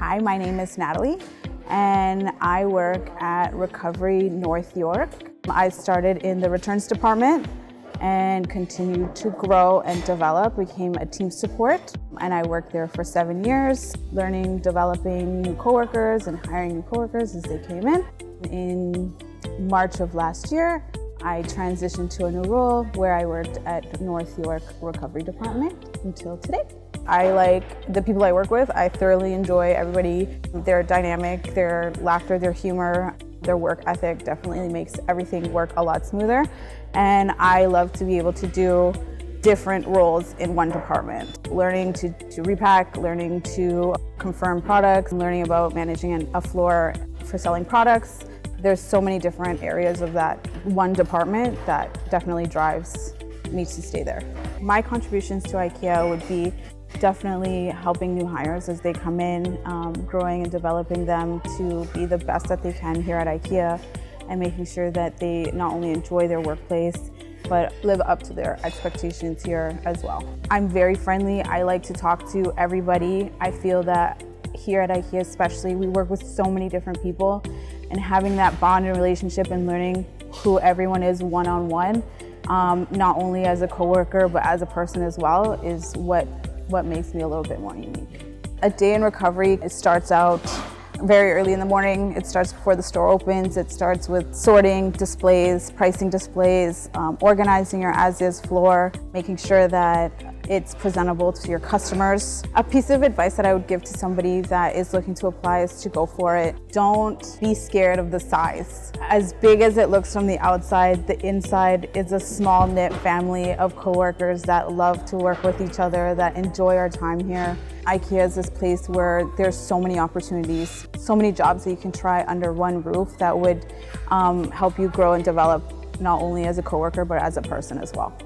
Hi, my name is Natalie, and I work at Recovery North York. I started in the returns department and continued to grow and develop, became a team support, and I worked there for 7 years, learning, developing new coworkers and hiring new coworkers as they came in. In March of last year, I transitioned to a new role where I worked at North York Recovery Department until today. I like the people I work with. I thoroughly enjoy everybody, their dynamic, their laughter, their humor, their work ethic definitely makes everything work a lot smoother. And I love to be able to do different roles in one department. Learning to repack, learning to confirm products, learning about managing a floor for selling products. There's so many different areas of that one department that definitely drives me to stay there. My contributions to IKEA would be definitely helping new hires as they come in, growing and developing them to be the best that they can here at IKEA, and making sure that they not only enjoy their workplace, but live up to their expectations here as well. I'm very friendly. I like to talk to everybody. I feel that here at IKEA especially, we work with so many different people, and having that bond and relationship and learning who everyone is one-on-one, not only as a coworker, but as a person as well, is what makes me a little bit more unique. A day in recovery, it starts out very early in the morning. It starts before the store opens. It starts with sorting displays, pricing displays, organizing your as-is floor, making sure that it's presentable to your customers. A piece of advice that I would give to somebody that is looking to apply is to go for it. Don't be scared of the size. As big as it looks from the outside, the inside is a small knit family of coworkers that love to work with each other, that enjoy our time here. IKEA is this place where there's so many opportunities, so many jobs that you can try under one roof that would help you grow and develop not only as a coworker, but as a person as well.